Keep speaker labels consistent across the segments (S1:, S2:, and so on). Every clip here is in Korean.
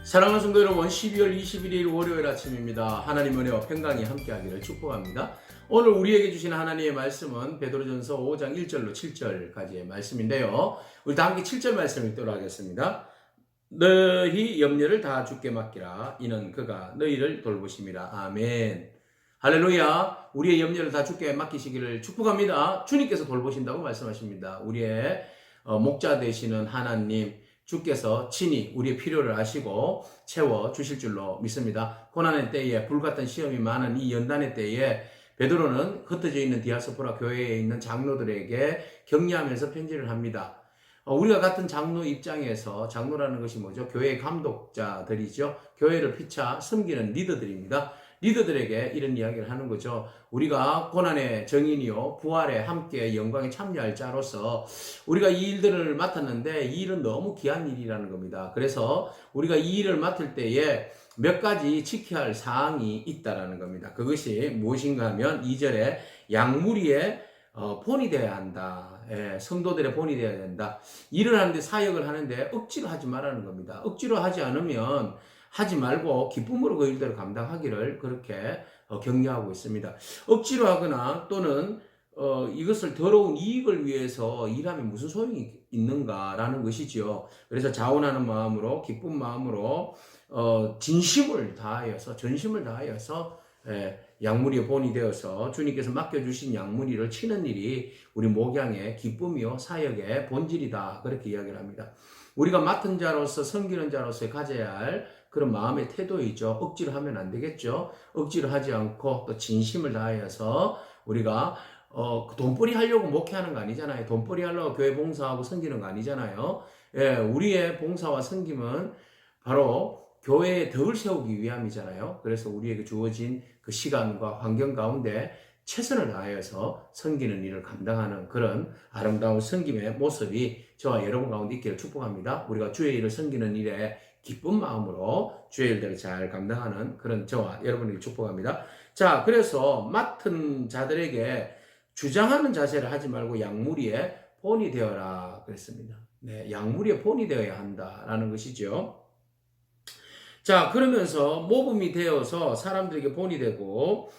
S1: 사랑하는 성도 여러분, 12월 21일 월요일 아침입니다. 하나님 은혜와 평강이 함께하기를 축복합니다. 오늘 우리에게 주신 하나님의 말씀은 베드로전서 5장 1절로 7절까지의 말씀인데요. 우리 다 함께 7절 말씀 읽도록 하겠습니다. 너희 염려를 다 주께 맡기라. 이는 그가 너희를 돌보심이라. 아멘. 할렐루야. 우리의 염려를 다 주께 맡기시기를 축복합니다. 주님께서 돌보신다고 말씀하십니다. 우리의 목자 되시는 하나님, 주께서 친히 우리의 필요를 아시고 채워주실 줄로 믿습니다. 고난의 때에 불같은 시험이 많은 이 연단의 때에 베드로는 흩어져 있는 디아스포라 교회에 있는 장로들에게 격려하면서 편지를 합니다. 우리가 같은 장로 입장에서, 장로라는 것이 뭐죠? 교회의 감독자들이죠. 교회를 피차 섬기는 리더들입니다. 리더들에게 이런 이야기를 하는 거죠. 우리가 고난의 정인이요 부활에 함께 영광에 참여할 자로서 우리가 이 일들을 맡았는데 이 일은 너무 귀한 일이라는 겁니다. 그래서 우리가 이 일을 맡을 때에 몇 가지 지켜야 할 사항이 있다라는 겁니다. 그것이 무엇인가 하면 2절에 양무리의 본이 되어야 한다. 성도들의 본이 되어야 된다. 일을 하는데, 사역을 하는데 억지로 하지 말라는 겁니다. 억지로 하지 않으면 하지 말고 기쁨으로 그 일들을 감당하기를 그렇게 격려하고 있습니다. 억지로 하거나 또는 이것을 더러운 이익을 위해서 일하면 무슨 소용이 있는가라는 것이지요. 그래서 자원하는 마음으로, 기쁜 마음으로 진심을 다하여서, 전심을 다하여서 양무리의 본이 되어서 주님께서 맡겨주신 양무리를 치는 일이 우리 목양의 기쁨이요 사역의 본질이다, 그렇게 이야기를 합니다. 우리가 맡은 자로서, 섬기는 자로서 가져야 할 그런 마음의 태도이죠. 억지로 하면 안 되겠죠. 억지로 하지 않고 또 진심을 다하여서 우리가 돈벌이 하려고 목회하는 거 아니잖아요. 돈벌이 하려고 교회 봉사하고 섬기는 거 아니잖아요. 우리의 봉사와 섬김은 바로 교회의 덕을 세우기 위함이잖아요. 그래서 우리에게 주어진 그 시간과 환경 가운데 최선을 다하여서 섬기는 일을 감당하는 그런 아름다운 섬김의 모습이 저와 여러분 가운데 있기를 축복합니다. 우리가 주의 일을 섬기는 일에 기쁜 마음으로 주의 일들을 잘 감당하는 그런 저와 여러분에게 축복합니다. 자, 그래서 맡은 자들에게 주장하는 자세를 하지 말고 양무리의 본이 되어라 그랬습니다. 네, 양무리의 본이 되어야 한다라는 것이죠. 자, 그러면서 모범이 되어서 사람들에게 본이 되고,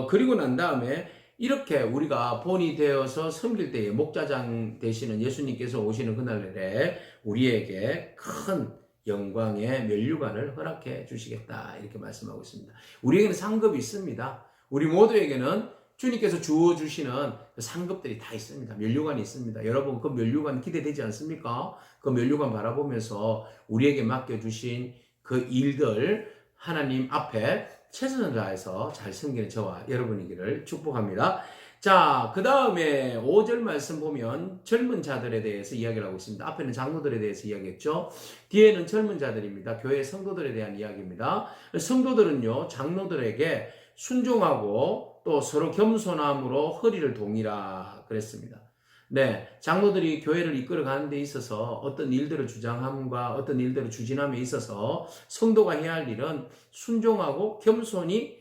S1: 그리고 난 다음에 이렇게 우리가 본이 되어서 섬길 때에 목자장 되시는 예수님께서 오시는 그날에 우리에게 큰 영광의 면류관을 허락해 주시겠다, 이렇게 말씀하고 있습니다. 우리에게는 상급이 있습니다. 우리 모두에게는 주님께서 주어주시는 상급들이 다 있습니다. 면류관이 있습니다. 여러분, 그 면류관 기대되지 않습니까? 그 면류관 바라보면서 우리에게 맡겨주신 그 일들 하나님 앞에 최선을 다해서 잘 섬기는 저와 여러분이기를 축복합니다. 자, 그 다음에 5절 말씀 보면 젊은 자들에 대해서 이야기를 하고 있습니다. 앞에는 장로들에 대해서 이야기했죠. 뒤에는 젊은 자들입니다. 교회 성도들에 대한 이야기입니다. 성도들은요, 장로들에게 순종하고 또 서로 겸손함으로 허리를 동이라 그랬습니다. 네, 장로들이 교회를 이끌어 가는 데 있어서 어떤 일들을 주장함과 어떤 일들을 추진함에 있어서 성도가 해야 할 일은 순종하고 겸손히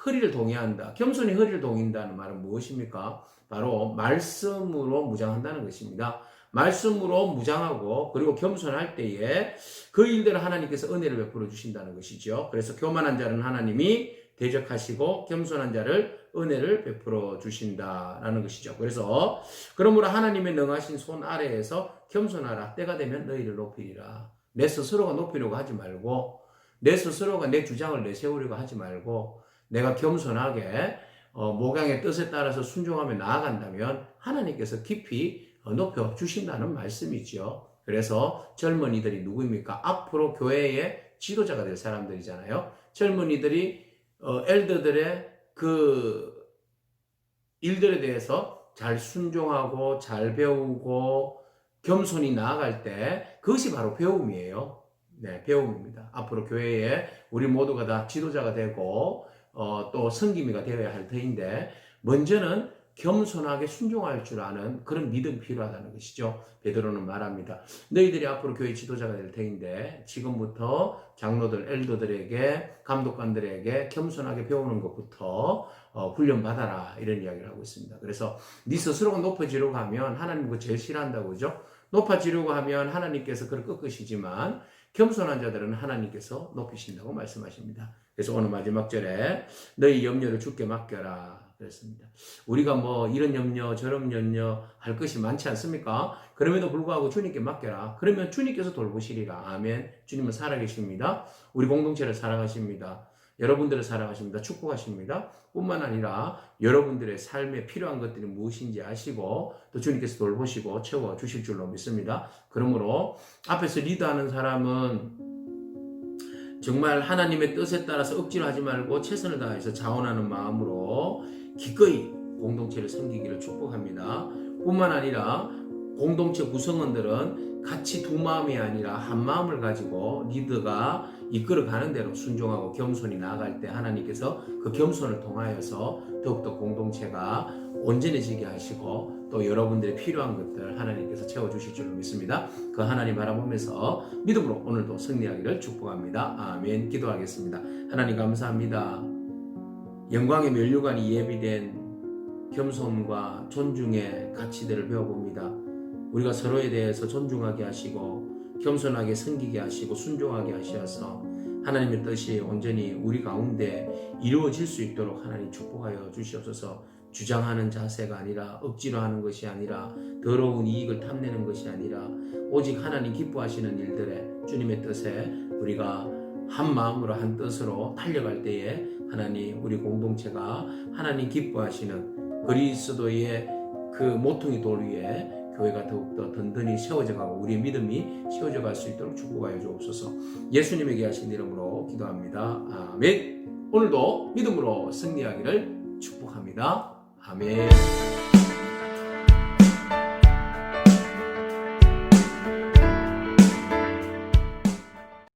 S1: 허리를 동여야 한다. 겸손히 허리를 동인다는 말은 무엇입니까? 바로 말씀으로 무장한다는 것입니다. 말씀으로 무장하고 그리고 겸손할 때에 그 일들을 하나님께서 은혜를 베풀어 주신다는 것이죠. 그래서 교만한 자는 하나님이 대적하시고 겸손한 자를 은혜를 베풀어 주신다라는 것이죠. 그래서 그러므로 하나님의 능하신 손 아래에서 겸손하라. 때가 되면 너희를 높이리라. 내 스스로가 높이려고 하지 말고, 내 스스로가 내 주장을 내세우려고 하지 말고, 내가 겸손하게 목양의 뜻에 따라서 순종하며 나아간다면 하나님께서 깊이 높여 주신다는 말씀이죠. 그래서 젊은이들이 누구입니까? 앞으로 교회의 지도자가 될 사람들이잖아요. 젊은이들이 엘더들의 그 일들에 대해서 잘 순종하고 잘 배우고 겸손히 나아갈 때 그것이 바로 배움이에요. 네, 배움입니다. 앞으로 교회에 우리 모두가 다 지도자가 되고 또 섬김이가 되어야 할 터인데 먼저는 겸손하게 순종할 줄 아는 그런 믿음이 필요하다는 것이죠. 베드로는 말합니다. 너희들이 앞으로 교회 지도자가 될 터인데 지금부터 장로들, 엘더들에게, 감독관들에게 겸손하게 배우는 것부터 훈련받아라, 이런 이야기를 하고 있습니다. 그래서 네 스스로가 높아지려고 하면 하나님 그거 제일 싫어한다고 그죠? 높아지려고 하면 하나님께서 그걸 꺾으시지만 겸손한 자들은 하나님께서 높이신다고 말씀하십니다. 그래서 오늘 마지막 절에 너희 염려를 주께 맡겨라 그랬습니다. 우리가 뭐 이런 염려 저런 염려 할 것이 많지 않습니까? 그럼에도 불구하고 주님께 맡겨라. 그러면 주님께서 돌보시리라. 아멘. 주님은 살아계십니다. 우리 공동체를 사랑하십니다. 여러분들을 사랑하십니다. 축복하십니다. 뿐만 아니라 여러분들의 삶에 필요한 것들이 무엇인지 아시고 또 주님께서 돌보시고 채워주실 줄로 믿습니다. 그러므로 앞에서 리드하는 사람은 정말 하나님의 뜻에 따라서 억지로 하지 말고 최선을 다해서 자원하는 마음으로 기꺼이 공동체를 섬기기를 축복합니다. 뿐만 아니라 공동체 구성원들은 같이 두 마음이 아니라 한 마음을 가지고 리더가 이끌어가는 대로 순종하고 겸손히 나아갈 때 하나님께서 그 겸손을 통하여서 더욱더 공동체가 온전해지게 하시고 또 여러분들의 필요한 것들 하나님께서 채워주실 줄로 믿습니다. 그 하나님 바라보면서 믿음으로 오늘도 승리하기를 축복합니다. 아멘. 기도하겠습니다. 하나님 감사합니다. 영광의 면류관이 예비된 겸손과 존중의 가치들을 배워봅니다. 우리가 서로에 대해서 존중하게 하시고 겸손하게 섬기게 하시고 순종하게 하셔서 하나님의 뜻이 온전히 우리 가운데 이루어질 수 있도록 하나님 축복하여 주시옵소서. 주장하는 자세가 아니라 억지로 하는 것이 아니라 더러운 이익을 탐내는 것이 아니라 오직 하나님 기뻐하시는 일들에 주님의 뜻에 우리가 한 마음으로 한 뜻으로 달려갈 때에 하나님 우리 공동체가 하나님 기뻐하시는 그리스도의 그 모퉁이 돌 위에 교회가 더욱더 든든히 세워져 가고 우리의 믿음이 세워져 갈 수 있도록 축복하여 주옵소서. 예수님에게 하신 이름으로 기도합니다. 아멘. 오늘도 믿음으로 승리하기를 축복합니다. 아멘.